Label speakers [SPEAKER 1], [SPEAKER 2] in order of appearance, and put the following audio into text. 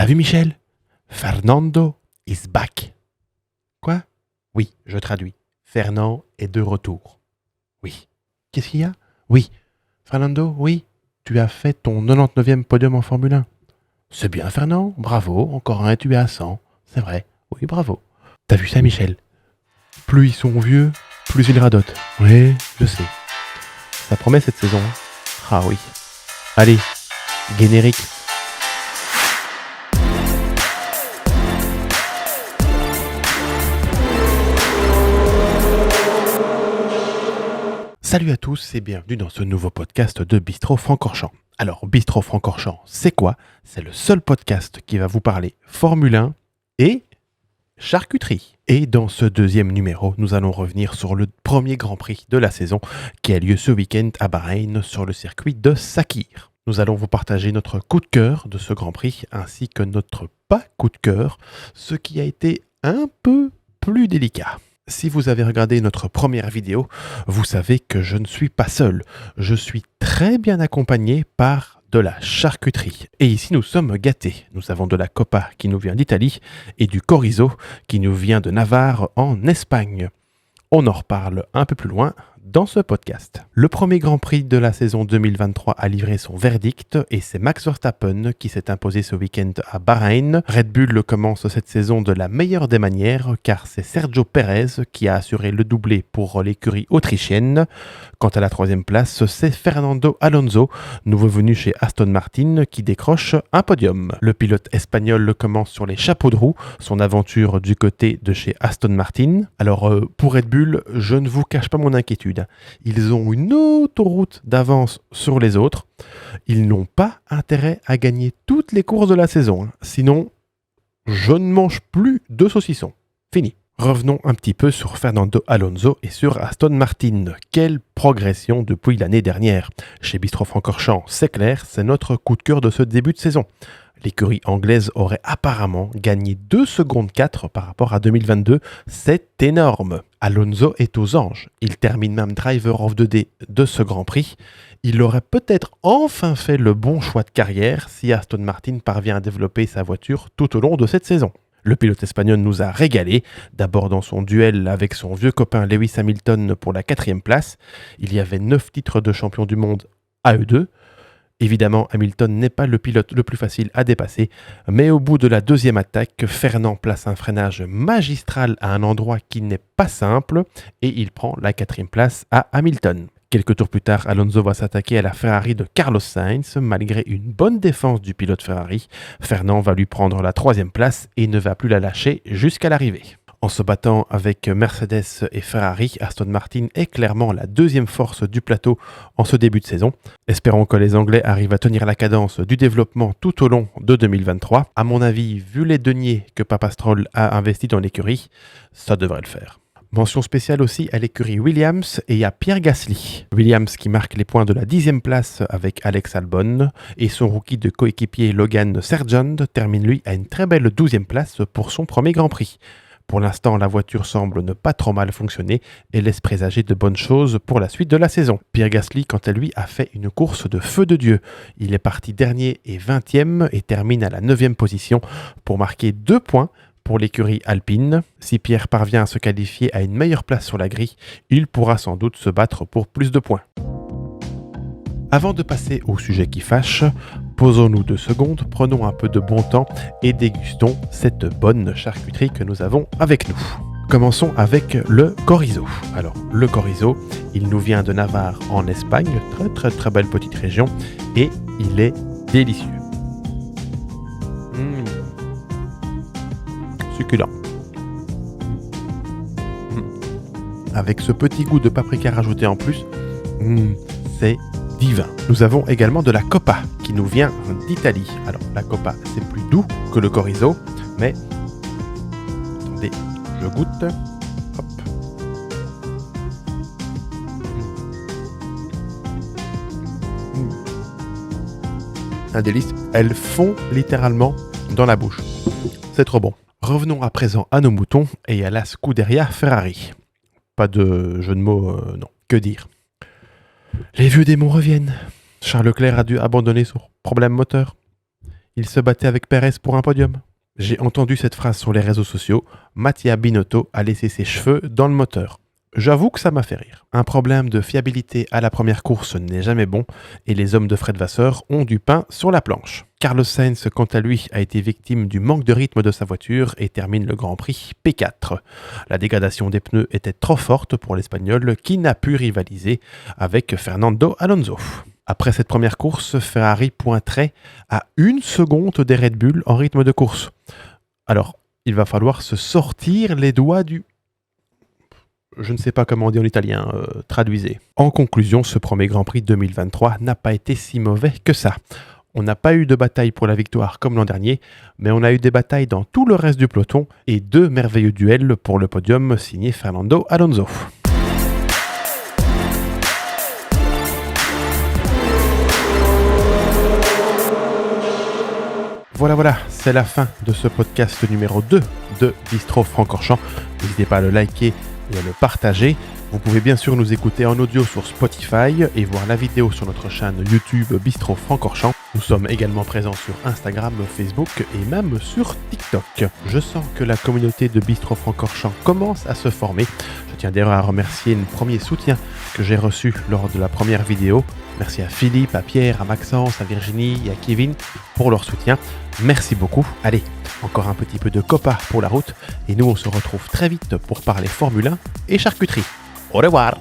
[SPEAKER 1] T'as vu Michel? Fernando is back. Quoi? Oui, je traduis. Fernand est de retour. Oui. Qu'est-ce qu'il y a? Oui. Fernando, oui. Tu as fait ton 99e podium en Formule 1. C'est bien Fernand, bravo, encore un, tu es à 100. C'est vrai, oui, bravo. T'as vu ça Michel? Plus ils sont vieux, plus ils radotent. Oui, je sais. Ça promet cette saison. Ah oui. Allez, générique. Salut à tous et bienvenue dans ce nouveau podcast de Bistro Francorchamps. Alors, Bistro Francorchamps, c'est quoi? C'est le seul podcast qui va vous parler Formule 1 et charcuterie. Et dans ce deuxième numéro, nous allons revenir sur le premier Grand Prix de la saison qui a lieu ce week-end à Bahreïn sur le circuit de Sakhir. Nous allons vous partager notre coup de cœur de ce Grand Prix ainsi que notre pas coup de cœur, ce qui a été un peu plus délicat. Si vous avez regardé notre première vidéo, vous savez que je ne suis pas seul. Je suis très bien accompagné par de la charcuterie. Et ici, nous sommes gâtés. Nous avons de la Copa qui nous vient d'Italie et du Chorizo qui nous vient de Navarre en Espagne. On en reparle un peu plus loin dans ce podcast. Le premier Grand Prix de la saison 2023 a livré son verdict et c'est Max Verstappen qui s'est imposé ce week-end à Bahreïn. Red Bull commence cette saison de la meilleure des manières car c'est Sergio Pérez qui a assuré le doublé pour l'écurie autrichienne. Quant à la troisième place, c'est Fernando Alonso, nouveau venu chez Aston Martin, qui décroche un podium. Le pilote espagnol commence sur les chapeaux de roue son aventure du côté de chez Aston Martin. Alors pour Red Bull, je ne vous cache pas mon inquiétude. Ils ont une autoroute d'avance sur les autres. Ils n'ont pas intérêt à gagner toutes les courses de la saison. Sinon, je ne mange plus de saucisson. Fini. Revenons un petit peu sur Fernando Alonso et sur Aston Martin. Quelle progression depuis l'année dernière. Chez Bistro Francorchamps, c'est clair, c'est notre coup de cœur de ce début de saison. L'écurie anglaise aurait apparemment gagné 2 secondes 4 par rapport à 2022. C'est énorme. Alonso est aux anges. Il termine même Driver of the Day de ce Grand Prix. Il aurait peut-être enfin fait le bon choix de carrière si Aston Martin parvient à développer sa voiture tout au long de cette saison. Le pilote espagnol nous a régalé, d'abord dans son duel avec son vieux copain Lewis Hamilton pour la 4e place. Il y avait 9 titres de champion du monde à eux deux. Évidemment, Hamilton n'est pas le pilote le plus facile à dépasser, mais au bout de la deuxième attaque, Fernand place un freinage magistral à un endroit qui n'est pas simple et il prend la 4e place à Hamilton. Quelques tours plus tard, Alonso va s'attaquer à la Ferrari de Carlos Sainz. Malgré une bonne défense du pilote Ferrari, Fernand va lui prendre la 3e place et ne va plus la lâcher jusqu'à l'arrivée. En se battant avec Mercedes et Ferrari, Aston Martin est clairement la deuxième force du plateau en ce début de saison. Espérons que les Anglais arrivent à tenir la cadence du développement tout au long de 2023. À mon avis, vu les deniers que Papa Stroll a investis dans l'écurie, ça devrait le faire. Mention spéciale aussi à l'écurie Williams et à Pierre Gasly. Williams qui marque les points de la 10e place avec Alex Albon et son rookie de coéquipier Logan Sargent termine lui à une très belle 12e place pour son premier Grand Prix. Pour l'instant, la voiture semble ne pas trop mal fonctionner et laisse présager de bonnes choses pour la suite de la saison. Pierre Gasly, quant à lui, a fait une course de feu de Dieu. Il est parti dernier et 20e et termine à la 9e position pour marquer 2 points pour l'écurie alpine. Si Pierre parvient à se qualifier à une meilleure place sur la grille, il pourra sans doute se battre pour plus de points. Avant de passer au sujet qui fâche, posons-nous 2 secondes, prenons un peu de bon temps et dégustons cette bonne charcuterie que nous avons avec nous. Commençons avec le Chorizo. Alors, le Chorizo, il nous vient de Navarre en Espagne, très belle petite région, et il est délicieux. Succulent. Avec ce petit goût de paprika rajouté en plus, c'est divin. Nous avons également de la Copa qui nous vient d'Italie. Alors la Copa c'est plus doux que le Chorizo, mais attendez, je goûte. Hop. Un délice. Elles fond littéralement dans la bouche. C'est trop bon. Revenons à présent à nos moutons et à la Scuderia Ferrari. Pas de jeu de mots, non. Que dire? Les vieux démons reviennent. Charles Leclerc a dû abandonner son problème moteur. Il se battait avec Pérez pour un podium. J'ai entendu cette phrase sur les réseaux sociaux. Mattia Binotto a laissé ses cheveux dans le moteur. J'avoue que ça m'a fait rire. Un problème de fiabilité à la première course n'est jamais bon et les hommes de Fred Vasseur ont du pain sur la planche. Carlos Sainz, quant à lui, a été victime du manque de rythme de sa voiture et termine le Grand Prix P4. La dégradation des pneus était trop forte pour l'Espagnol qui n'a pu rivaliser avec Fernando Alonso. Après cette première course, Ferrari pointerait à 1 seconde des Red Bull en rythme de course. Alors, il va falloir se sortir les doigts du... Je ne sais pas comment on dit en italien, traduisez. En conclusion, ce premier Grand Prix 2023 n'a pas été si mauvais que ça. On n'a pas eu de bataille pour la victoire comme l'an dernier, mais on a eu des batailles dans tout le reste du peloton et 2 merveilleux duels pour le podium signé Fernando Alonso. Voilà, c'est la fin de ce podcast numéro 2 de Bistro Francorchamps. N'hésitez pas à le liker et à le partager. Vous pouvez bien sûr nous écouter en audio sur Spotify et voir la vidéo sur notre chaîne YouTube Bistro Francorchamps. Nous sommes également présents sur Instagram, Facebook et même sur TikTok. Je sens que la communauté de Bistro Francorchamps commence à se former. Je tiens d'ailleurs à remercier le premier soutien que j'ai reçu lors de la première vidéo. Merci à Philippe, à Pierre, à Maxence, à Virginie et à Kevin pour leur soutien. Merci beaucoup. Allez, encore un petit peu de copa pour la route et nous on se retrouve très vite pour parler Formule 1 et charcuterie. Au revoir!